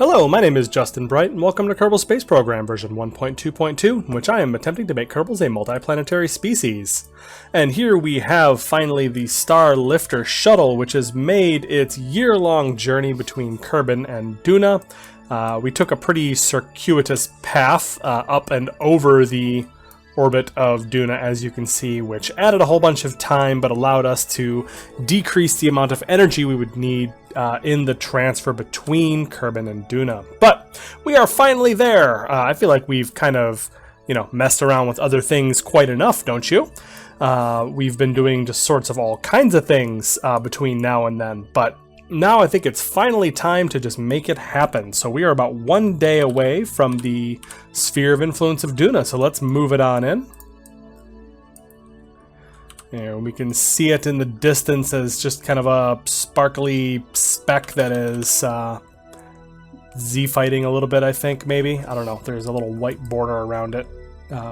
Hello, my name is Justin Bright, and welcome to Kerbal Space Program version 1.2.2, in which I am attempting to make Kerbals a multiplanetary species. And here we have finally the Starlifter Shuttle, which has made its year-long journey between Kerbin and Duna. We took a pretty circuitous path up and over the orbit of Duna, as you can see, which added a whole bunch of time but allowed us to decrease the amount of energy we would need in the transfer between Kerbin and Duna. But we are finally there. I feel like we've kind of, messed around with other things quite enough, don't you? We've been doing just sorts of all kinds of things between now and then, but now I think it's finally time to just make it happen. So we are about 1 day away from the sphere of influence of Duna, so let's move it on in. And we can see it in the distance as just kind of a sparkly speck that is Z-fighting a little bit, I think, maybe. I don't know. There's a little white border around it,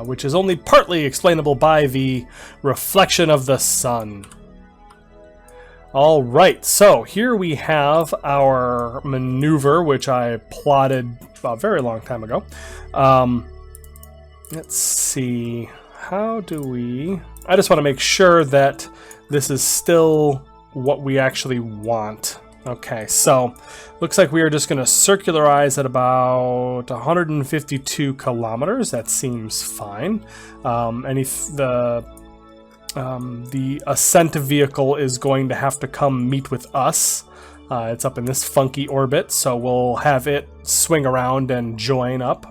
which is only partly explainable by the reflection of the sun. All right, so here we have our maneuver, which I plotted a very long time ago. Let's see, how do we... I just want to make sure that this is still what we actually want. Okay, so looks like we are just going to circularize at about 152 kilometers. That seems fine. The ascent vehicle is going to have to come meet with us. It's up in this funky orbit, so we'll have it swing around and join up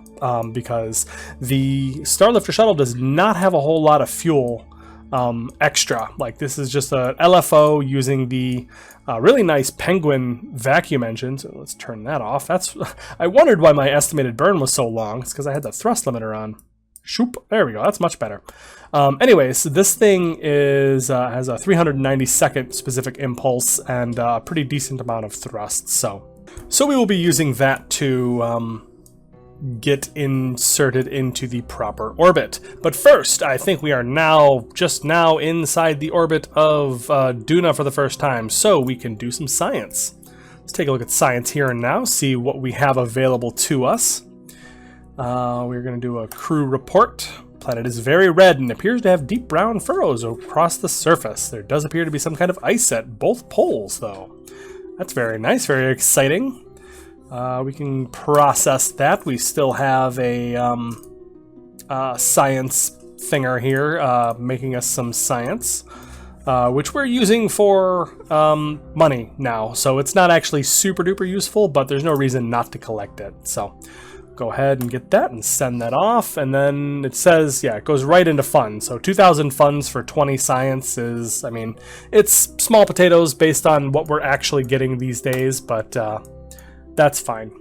because the Starlifter Shuttle does not have a whole lot of fuel extra. Like, this is just a LFO using the really nice Penguin vacuum engine. So let's turn that off. I wondered why my estimated burn was so long. It's because I had the thrust limiter on. Shoop. There we go. That's much better. Anyways, this thing is has a 390-second specific impulse and a pretty decent amount of thrust. So we will be using that to get inserted into the proper orbit. But first, I think we are just now inside the orbit of Duna for the first time, so we can do some science. Let's take a look at science here and now, see what we have available to us. We're going to do a crew report. Planet is very red and appears to have deep brown furrows across the surface. There does appear to be some kind of ice at both poles, though. That's very nice, very exciting. We can process that. We still have a science thinger here, making us some science, which we're using for money now. So it's not actually super duper useful, but there's no reason not to collect it. So go ahead and get that and send that off, and then it says, yeah, it goes right into funds. So 2,000 funds for 20 science is, I mean, it's small potatoes based on what we're actually getting these days, but that's fine.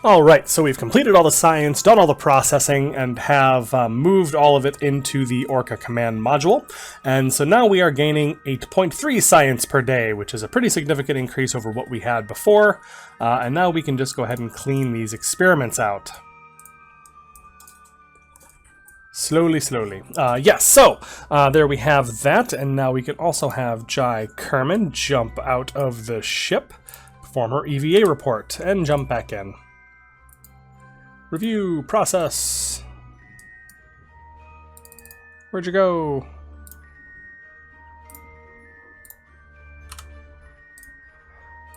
All right, so we've completed all the science, done all the processing, and have moved all of it into the Orca command module. And so now we are gaining 8.3 science per day, which is a pretty significant increase over what we had before. And now we can just go ahead and clean these experiments out. Slowly. Yes, so there we have that, and now we can also have Jai Kerman jump out of the ship, perform her EVA report, and jump back in. Review, process. Where'd you go?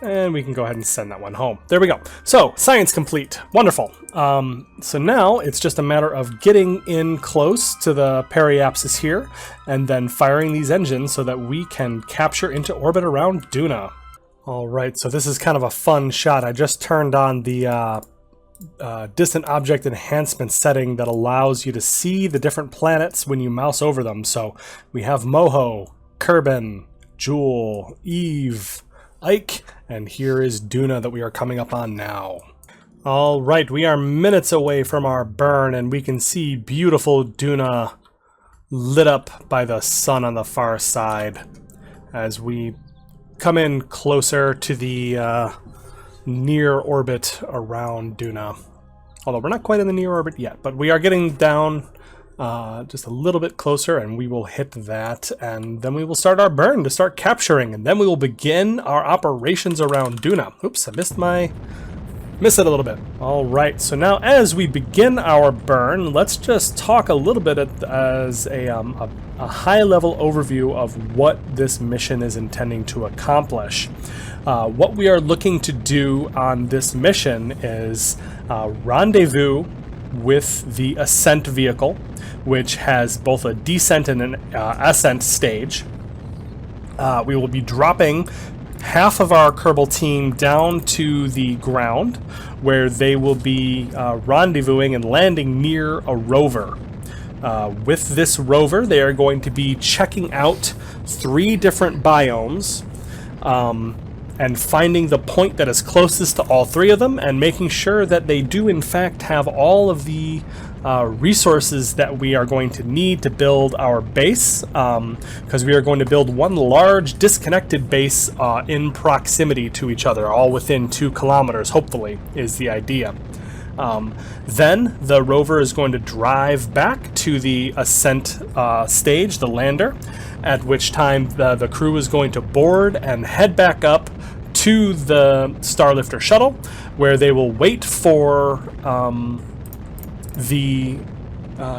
And we can go ahead and send that one home. There we go. So, science complete. Wonderful. So now it's just a matter of getting in close to the periapsis here and then firing these engines so that we can capture into orbit around Duna. All right, so this is kind of a fun shot. I just turned on the distant object enhancement setting that allows you to see the different planets when you mouse over them. So we have Moho, Kerbin, Jewel, Eve, Ike, and here is Duna that we are coming up on now. All right, we are minutes away from our burn, and we can see beautiful Duna lit up by the sun on the far side as we come in closer to the near orbit around Duna. Although we're not quite in the near orbit yet, but we are getting down just a little bit closer, and we will hit that, and then we will start our burn to start capturing, and then we will begin our operations around Duna. Oops, I missed my Miss it a little bit. All right, so now as we begin our burn, let's just talk a little bit as a high-level overview of what this mission is intending to accomplish. What we are looking to do on this mission is rendezvous with the ascent vehicle, which has both a descent and an ascent stage. We will be dropping half of our Kerbal team down to the ground, where they will be rendezvousing and landing near a rover. With this rover, they are going to be checking out 3 different biomes and finding the point that is closest to all 3 of them, and making sure that they do in fact have all of the resources that we are going to need to build our base, because we are going to build one large disconnected base in proximity to each other, all within 2 kilometers, hopefully, is the idea. Then the rover is going to drive back to the ascent stage, the lander, at which time the crew is going to board and head back up to the Starlifter Shuttle, where they will wait for the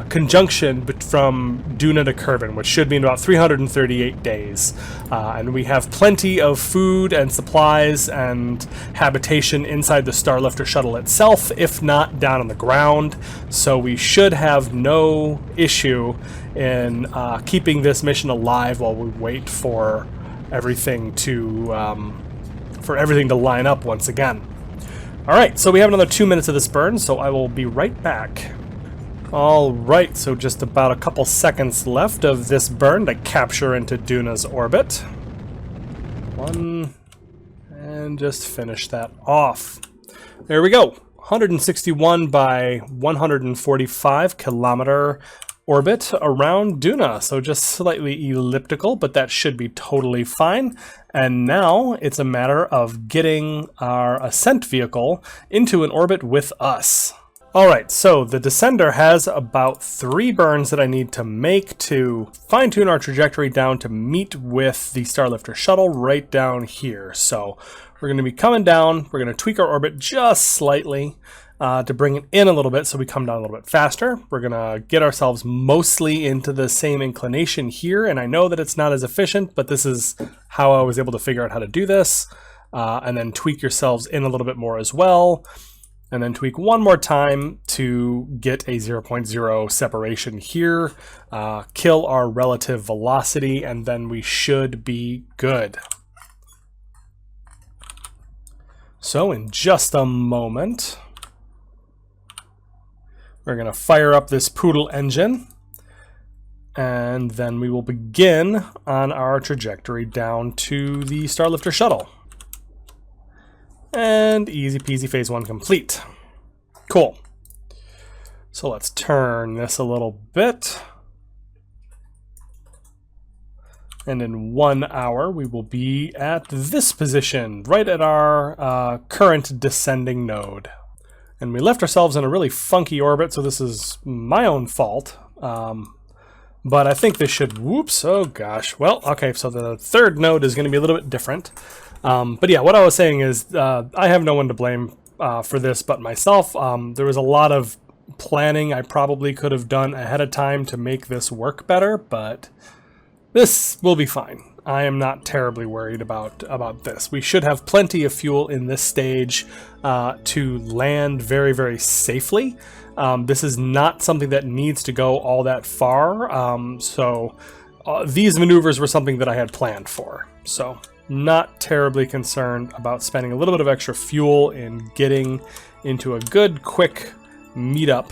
conjunction from Duna to Kerbin, which should be in about 338 days. And we have plenty of food and supplies and habitation inside the Starlifter Shuttle itself, if not down on the ground. So we should have no issue in keeping this mission alive while we wait for everything to line up once again. Alright, so we have another 2 minutes of this burn, so I will be right back. Alright, so just about a couple seconds left of this burn to capture into Duna's orbit. 1, and just finish that off. There we go. 161 by 145 kilometer orbit around Duna, so just slightly elliptical, but that should be totally fine. And now it's a matter of getting our ascent vehicle into an orbit with us. Alright, so the descender has about 3 burns that I need to make to fine-tune our trajectory down to meet with the Starlifter Shuttle right down here. So we're going to be coming down, we're going to tweak our orbit just slightly to bring it in a little bit so we come down a little bit faster. We're going to get ourselves mostly into the same inclination here, and I know that it's not as efficient, but this is how I was able to figure out how to do this. And then tweak yourselves in a little bit more as well. And then tweak one more time to get a 0.0 separation here, kill our relative velocity, and then we should be good. So in just a moment, we're going to fire up this Poodle engine, and then we will begin on our trajectory down to the Starlifter Shuttle. And easy peasy, phase 1 complete. Cool. So let's turn this a little bit. And in 1 hour, we will be at this position, right at our current descending node. And we left ourselves in a really funky orbit, so this is my own fault. But I think this should, whoops, oh gosh. Well, okay, so the 3rd node is going to be a little bit different. But yeah, what I was saying is I have no one to blame for this but myself. There was a lot of planning I probably could have done ahead of time to make this work better, but this will be fine. I am not terribly worried about this. We should have plenty of fuel in this stage to land very, very safely. This is not something that needs to go all that far, so these maneuvers were something that I had planned for. So not terribly concerned about spending a little bit of extra fuel in getting into a good, quick meetup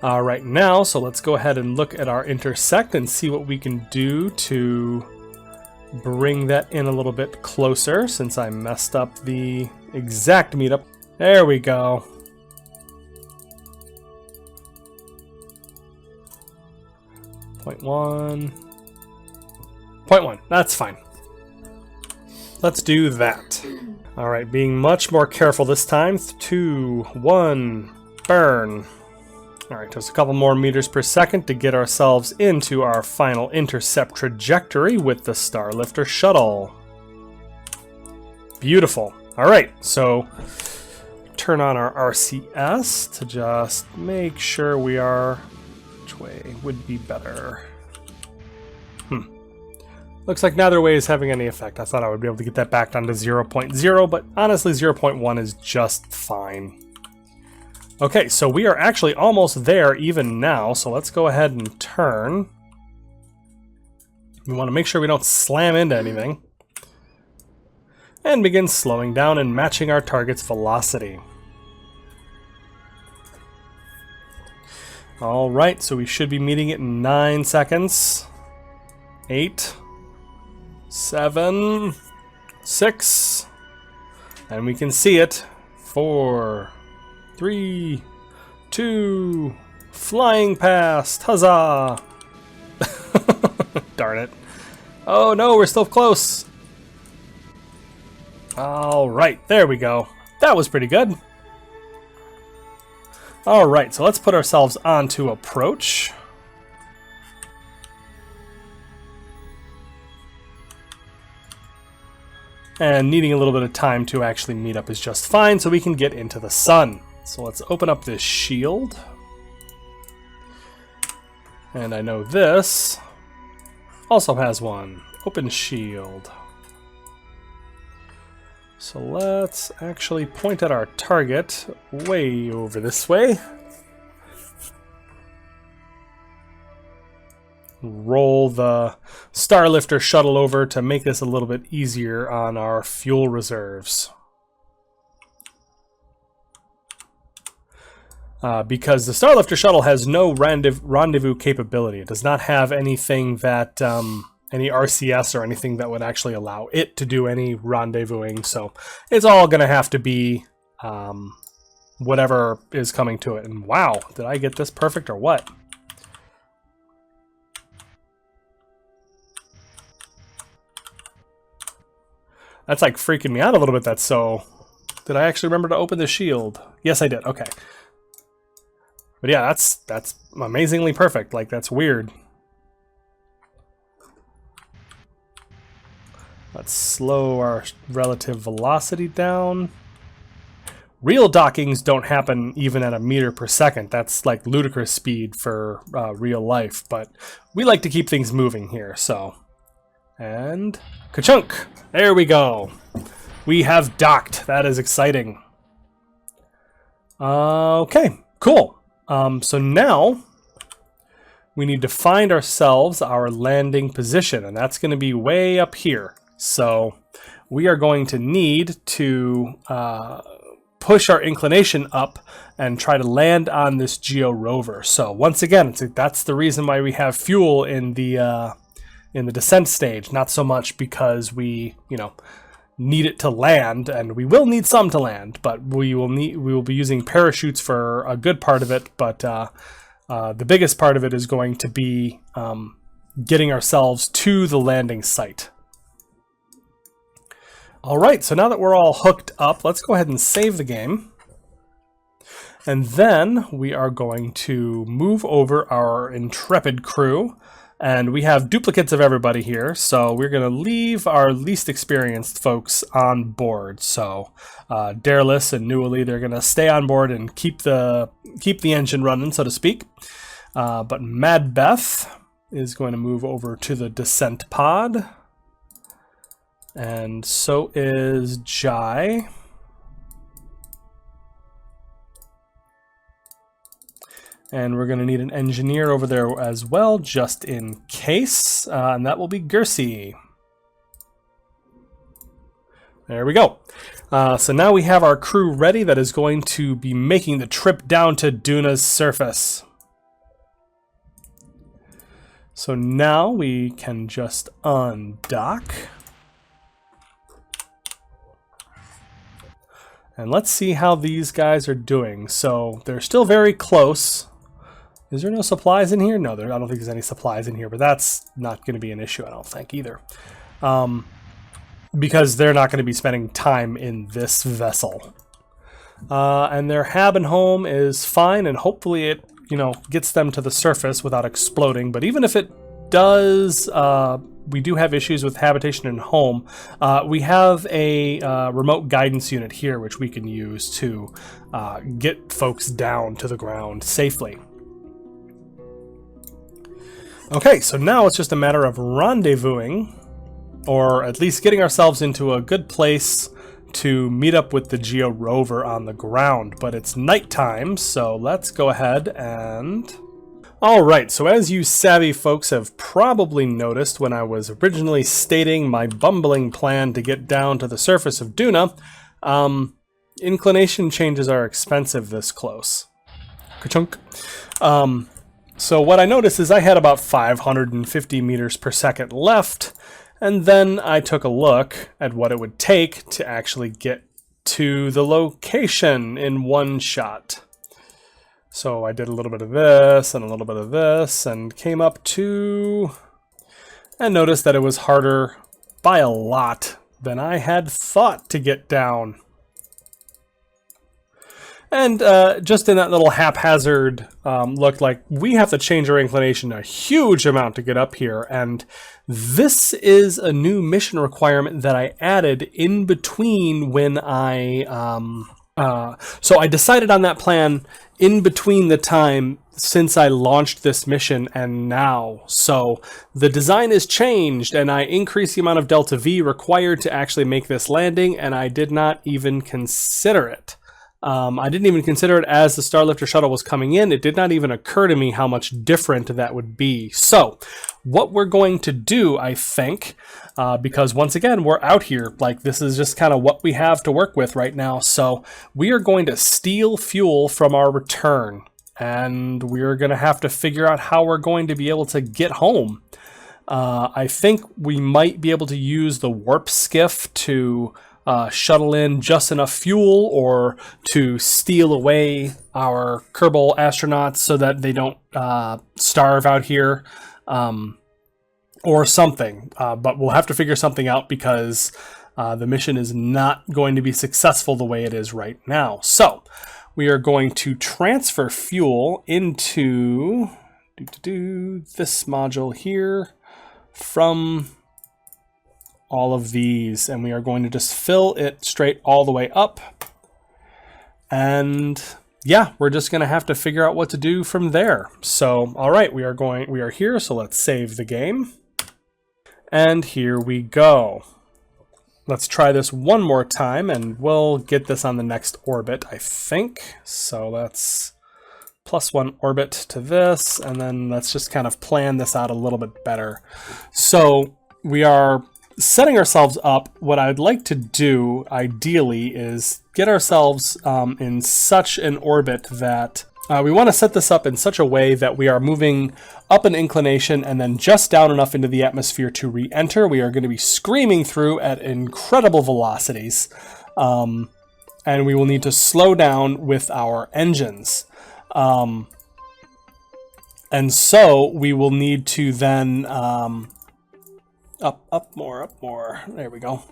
right now. So let's go ahead and look at our intersect and see what we can do to bring that in a little bit closer, since I messed up the exact meetup. There we go. Point 1. That's fine. Let's do that. Alright, being much more careful this time. 2, 1, burn. Alright, just a couple more meters per second to get ourselves into our final intercept trajectory with the Starlifter Shuttle. Beautiful. Alright, so turn on our RCS to just make sure we are... Which way would be better? Looks like neither way is having any effect. I thought I would be able to get that back down to 0.0, but honestly 0.1 is just fine. Okay, so we are actually almost there even now, so let's go ahead and turn. We want to make sure we don't slam into anything. And begin slowing down and matching our target's velocity. Alright, so we should be meeting it in 9 seconds. 8, 7, 6, and we can see it. 4, 3, 2, flying past, huzzah! Darn it. Oh no, we're still close. Alright, there we go. That was pretty good. Alright, so let's put ourselves onto approach. And needing a little bit of time to actually meet up is just fine, so we can get into the sun. So let's open up this shield. And I know this also has one. Open shield. So let's actually point at our target way over this way. Roll the Starlifter Shuttle over to make this a little bit easier on our fuel reserves. Because the Starlifter Shuttle has no rendezvous capability. It does not have anything that, any RCS or anything that would actually allow it to do any rendezvousing. So it's all going to have to be whatever is coming to it. And wow, did I get this perfect or what? That's like freaking me out a little bit. That's so... Did I actually remember to open the shield? Yes, I did. Okay. But yeah, that's amazingly perfect. Like, that's weird. Let's slow our relative velocity down. Real dockings don't happen even at a meter per second. That's like ludicrous speed for real life. But we like to keep things moving here, so... And ka-chunk! There we go. We have docked. That is exciting. Okay, cool. So now we need to find ourselves our landing position, and that's going to be way up here. So we are going to need to push our inclination up and try to land on this geo rover. So once again, that's the reason why we have fuel in the descent stage, not so much because we, need it to land, and we will need some to land, but we will be using parachutes for a good part of it, but the biggest part of it is going to be getting ourselves to the landing site. Alright, so now that we're all hooked up, let's go ahead and save the game. And then we are going to move over our intrepid crew. And we have duplicates of everybody here, so we're going to leave our least experienced folks on board. So Dareless and Newly, they're going to stay on board and keep the engine running, so to speak. But Mad Beth is going to move over to the descent pod. And so is Jai. And we're going to need an engineer over there as well, just in case. And that will be Gersey. There we go. So now we have our crew ready that is going to be making the trip down to Duna's surface. So now we can just undock. And let's see how these guys are doing. So they're still very close. Is there no supplies in here? No, I don't think there's any supplies in here, but that's not going to be an issue, I don't think, either. Because they're not going to be spending time in this vessel. And their hab and home is fine, and hopefully it, gets them to the surface without exploding. But even if it we do have issues with habitation and home. We have a remote guidance unit here, which we can use to get folks down to the ground safely. Okay, so now it's just a matter of rendezvousing, or at least getting ourselves into a good place to meet up with the Geo rover on the ground. But it's nighttime, so let's go ahead and... Alright, so as you savvy folks have probably noticed when I was originally stating my bumbling plan to get down to the surface of Duna, inclination changes are expensive this close. Ka-chunk. So what I noticed is I had about 550 meters per second left, and then I took a look at what it would take to actually get to the location in one shot. So I did a little bit of this and a little bit of this and came up to... and noticed that it was harder by a lot than I had thought to get down. And just in that little haphazard look, like we have to change our inclination a huge amount to get up here. And this is a new mission requirement that I added in between when I... so I decided on that plan in between the time since I launched this mission and now. So the design is changed and I increased the amount of delta V required to actually make this landing, and I did not even consider it. I didn't even consider it as the Starlifter Shuttle was coming in. It did not even occur to me how much different that would be. So what we're going to do, I think, because once again, we're out here, like this is just kind of what we have to work with right now. So we are going to steal fuel from our return, and we're going to have to figure out how we're going to be able to get home. I think we might be able to use the warp skiff to shuttle in just enough fuel, or to steal away our Kerbal astronauts so that they don't starve out here, or something. But we'll have to figure something out because the mission is not going to be successful the way it is right now. So we are going to transfer fuel into this module here from all of these, and we are going to just fill it straight all the way up. And yeah, we're just going to have to figure out what to do from there. So, all right, we are here, so let's save the game. And here we go. Let's try this one more time, and we'll get this on the next orbit, I think. So let's +1 orbit to this, and then let's just kind of plan this out a little bit better. So we are setting ourselves up. What I'd like to do, ideally, is get ourselves in such an orbit that we want to set this up in such a way that we are moving up an inclination and then just down enough into the atmosphere to re-enter. We are going to be screaming through at incredible velocities, and we will need to slow down with our engines. And so we will need to then up more. There we go.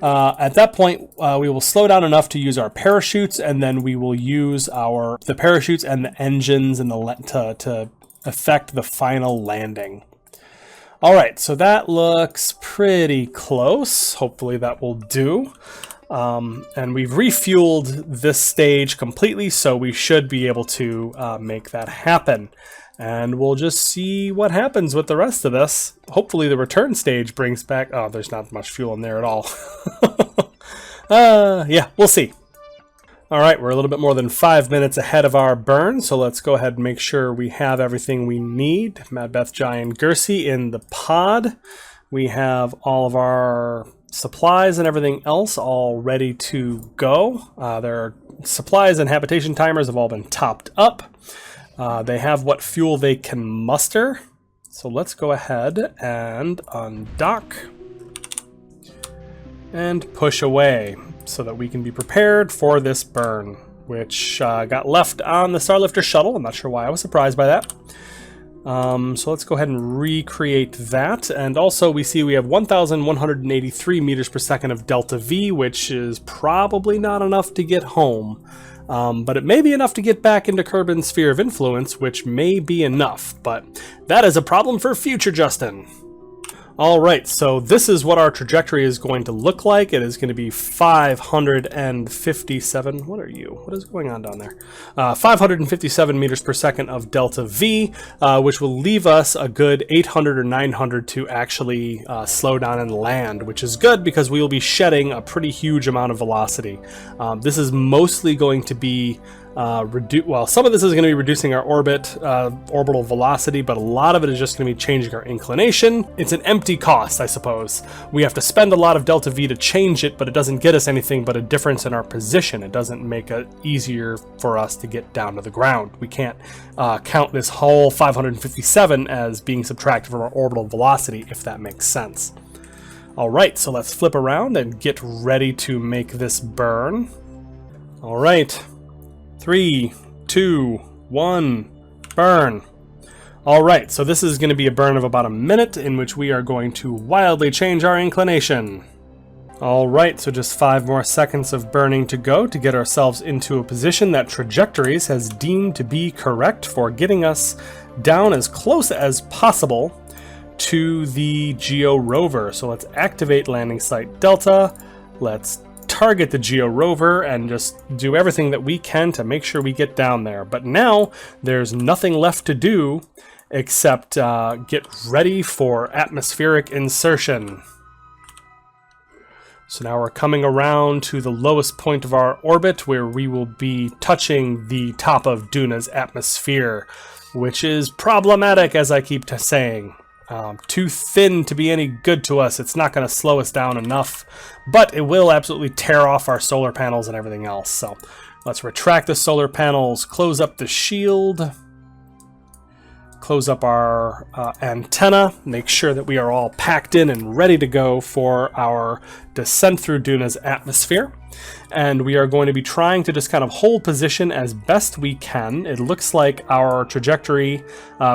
At that point, we will slow down enough to use our parachutes, and then we will use the parachutes and the engines and to affect the final landing. All right, so that looks pretty close. Hopefully that will do. And we've refueled this stage completely, so we should be able to make that happen. And we'll just see what happens with the rest of this. Hopefully the return stage brings back... Oh, there's not much fuel in there at all. Yeah, we'll see. All right, we're a little bit more than 5 minutes ahead of our burn, so let's go ahead and make sure we have everything we need. Mad Beth, Jai, and Gersey in the pod. We have all of our supplies and everything else all ready to go. Their supplies and habitation timers have all been topped up. They have what fuel they can muster. So let's go ahead and undock and push away so that we can be prepared for this burn, which got left on the Starlifter Shuttle. I'm not sure why I was surprised by that. So let's go ahead and recreate that. And also we see we have 1,183 meters per second of delta V, which is probably not enough to get home. But it may be enough to get back into Kerbin's sphere of influence, which may be enough, but that is a problem for future Justin. Alright, so this is what our trajectory is going to look like. It is going to be 557. What are you? What is going on down there? 557 meters per second of delta V, which will leave us a good 800 or 900 to actually slow down and land, which is good because we will be shedding a pretty huge amount of velocity. This is mostly going to be some of this is going to be reducing our orbital velocity, but a lot of it is just going to be changing our inclination. It's an empty cost, I suppose. We have to spend a lot of delta V to change it, but it doesn't get us anything but a difference in our position. It doesn't make it easier for us to get down to the ground. We can't count this whole 557 as being subtracted from our orbital velocity, if that makes sense. Alright, so let's flip around and get ready to make this burn. Alright. 3, 2, 1, burn. Alright, so this is going to be a burn of about a minute in which we are going to wildly change our inclination. Alright, so just 5 more seconds of burning to go to get ourselves into a position that Trajectories has deemed to be correct for getting us down as close as possible to the Geo rover. So let's activate landing site Delta. Let's target the Geo rover and just do everything that we can to make sure we get down there. But now there's nothing left to do except get ready for atmospheric insertion. So now we're coming around to the lowest point of our orbit where we will be touching the top of Duna's atmosphere, which is problematic, as I keep saying. Too thin to be any good to us. It's not going to slow us down enough, but it will absolutely tear off our solar panels and everything else. So let's retract the solar panels, close up the shield, close up our antenna, make sure that we are all packed in and ready to go for our descent through Duna's atmosphere. And we are going to be trying to just kind of hold position as best we can. It looks like our trajectory,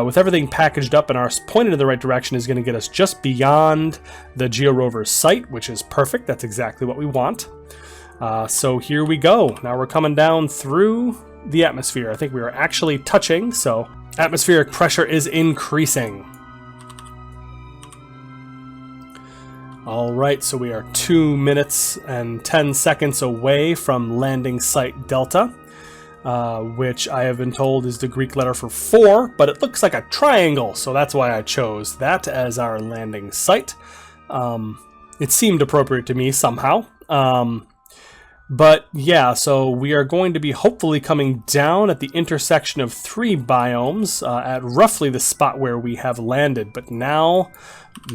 with everything packaged up and ours pointed in the right direction, is going to get us just beyond the Geo rover's sight, which is perfect. That's exactly what we want. So here we go. Now we're coming down through the atmosphere. I think we are actually touching, so atmospheric pressure is increasing. Alright, so we are 2 minutes and 10 seconds away from landing site Delta, which I have been told is the Greek letter for 4, but it looks like a triangle, so that's why I chose that as our landing site. It seemed appropriate to me somehow. But yeah, so we are going to be hopefully coming down at the intersection of 3 biomes at roughly the spot where we have landed. But now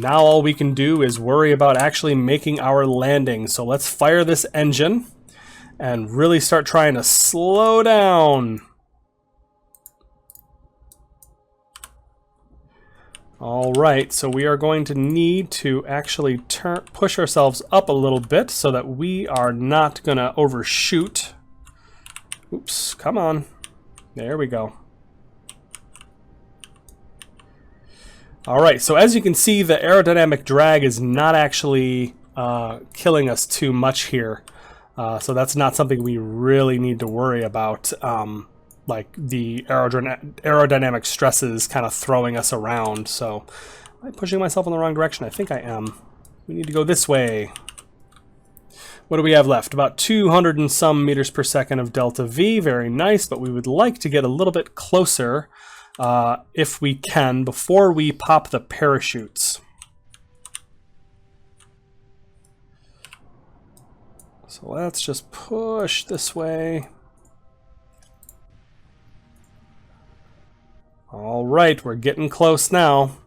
all we can do is worry about actually making our landing. So let's fire this engine and really start trying to slow down. Alright, so we are going to need to actually push ourselves up a little bit so that we are not going to overshoot. Oops, come on. There we go. Alright, so as you can see, the aerodynamic drag is not actually killing us too much here. So that's not something we really need to worry about. Like the aerodynamic stresses kind of throwing us around. So am I pushing myself in the wrong direction? I think I am. We need to go this way. What do we have left? About 200 and some meters per second of delta V. Very nice, but we would like to get a little bit closer if we can before we pop the parachutes. So let's just push this way. Alright, we're getting close now.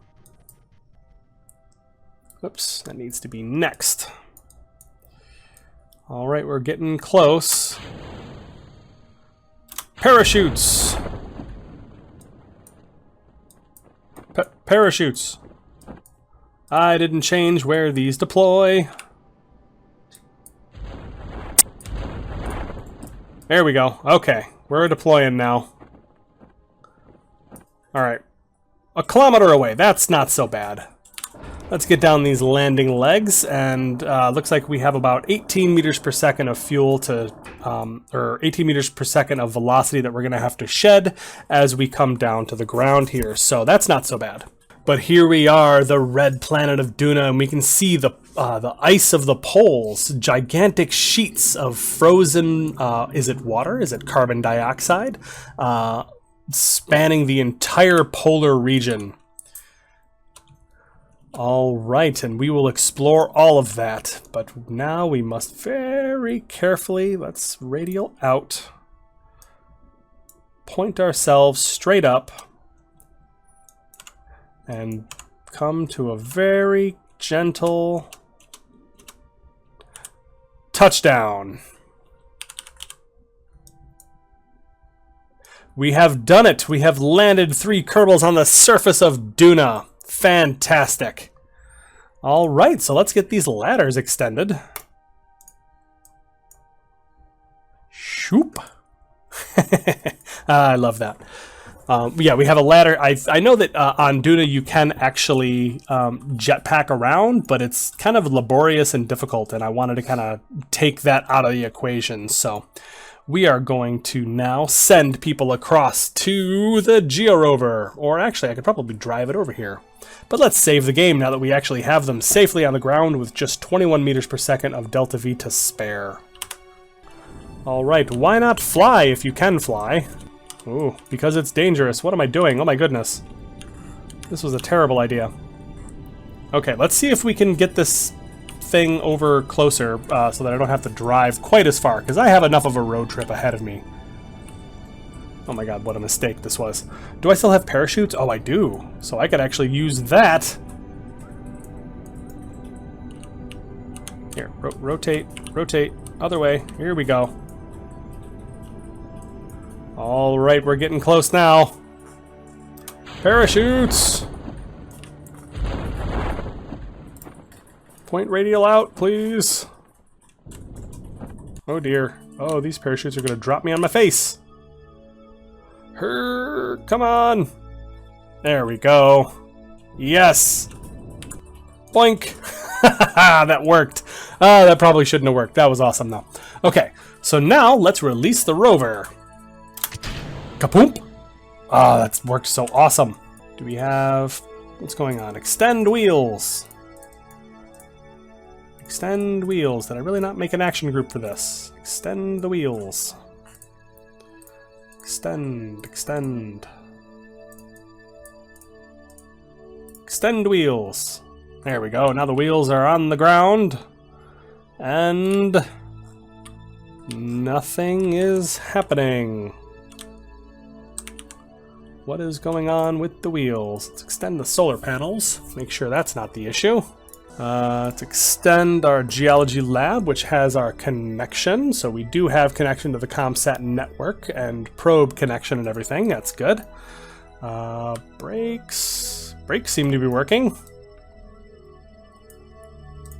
Oops, that needs to be next. Alright, we're getting close. Parachutes! Parachutes! I didn't change where these deploy. There we go. Okay, we're deploying now. Alright, a kilometer away. That's not so bad. Let's get down these landing legs, and looks like we have about 18 meters per second of fuel to or 18 meters per second of velocity that we're going to have to shed as we come down to the ground here. So that's not so bad. But here we are, the red planet of Duna, and we can see the ice of the poles, gigantic sheets of frozen, is it water? Is it carbon dioxide? Spanning the entire polar region. All right, and we will explore all of that. But now we must very carefully, let's radial out, point ourselves straight up, and come to a very gentle touchdown. We have done it. We have landed 3 Kerbals on the surface of Duna. Fantastic. All right, so let's get these ladders extended. Shoop. I love that. Yeah, we have a ladder. I know that on Duna you can actually jetpack around, but it's kind of laborious and difficult, and I wanted to kind of take that out of the equation. So we are going to now send people across to the Georover, or actually I could probably drive it over here. But let's save the game now that we actually have them safely on the ground with just 21 meters per second of delta V to spare. All right, why not fly if you can fly? Ooh, because it's dangerous. What am I doing? Oh my goodness. This was a terrible idea. Okay, let's see if we can get this thing over closer so that I don't have to drive quite as far, because I have enough of a road trip ahead of me. Oh my god, what a mistake this was. Do I still have parachutes? Oh, I do. So I could actually use that. Here, rotate, rotate, other way. Here we go. All right, we're getting close now. Parachutes! Point radial out, please. Oh dear. Oh, these parachutes are going to drop me on my face. Come on. There we go. Yes. Boink. That worked. That probably shouldn't have worked. That was awesome though. Okay, so now let's release the rover. Kapoomp! Ah, that's worked so awesome. Do we have... what's going on? Extend wheels. Extend wheels. Did I really not make an action group for this? Extend the wheels. Extend, extend. Extend wheels. There we go. Now the wheels are on the ground. And... nothing is happening. What is going on with the wheels? Let's extend the solar panels. Make sure that's not the issue. Let's extend our geology lab, which has our connection. So we do have connection to the ComSat network and probe connection and everything. That's good. Brakes. Brakes seem to be working.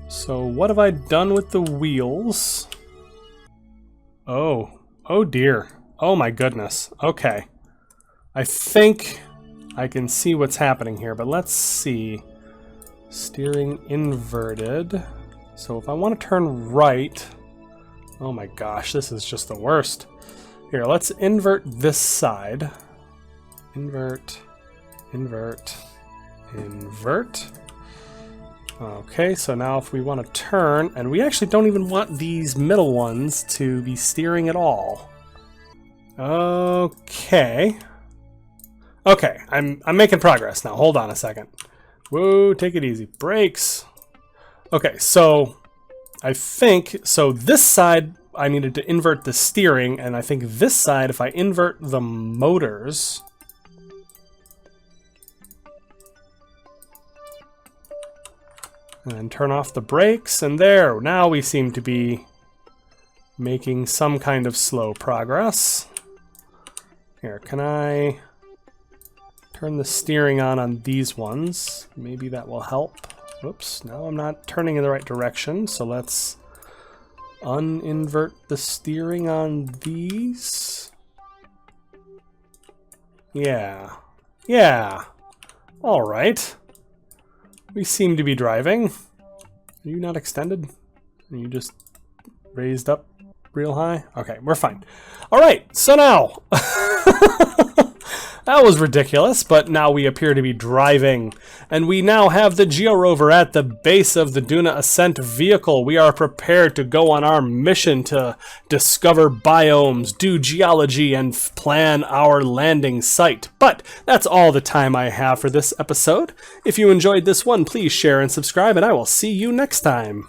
So what have I done with the wheels? Oh. Oh dear. Oh my goodness. Okay. I think I can see what's happening here, but let's see. Steering inverted. So if I want to turn right... oh my gosh, this is just the worst. Here, let's invert this side. Invert, invert, invert. Okay, so now if we want to turn, and we actually don't even want these middle ones to be steering at all. Okay. Okay, I'm making progress now. Hold on a second. Whoa, take it easy. Brakes. Okay, so I think, so this side I needed to invert the steering, and I think this side, if I invert the motors, and then turn off the brakes, and there, now we seem to be making some kind of slow progress. Here, can I turn the steering on these ones? Maybe that will help. Whoops, now I'm not turning in the right direction, so let's uninvert the steering on these. Yeah. Yeah. All right. We seem to be driving. Are you not extended? Are you just raised up real high? Okay, we're fine. All right, so now... That was ridiculous, but now we appear to be driving. And we now have the Georover at the base of the Duna Ascent vehicle. We are prepared to go on our mission to discover biomes, do geology, and plan our landing site. But that's all the time I have for this episode. If you enjoyed this one, please share and subscribe, and I will see you next time.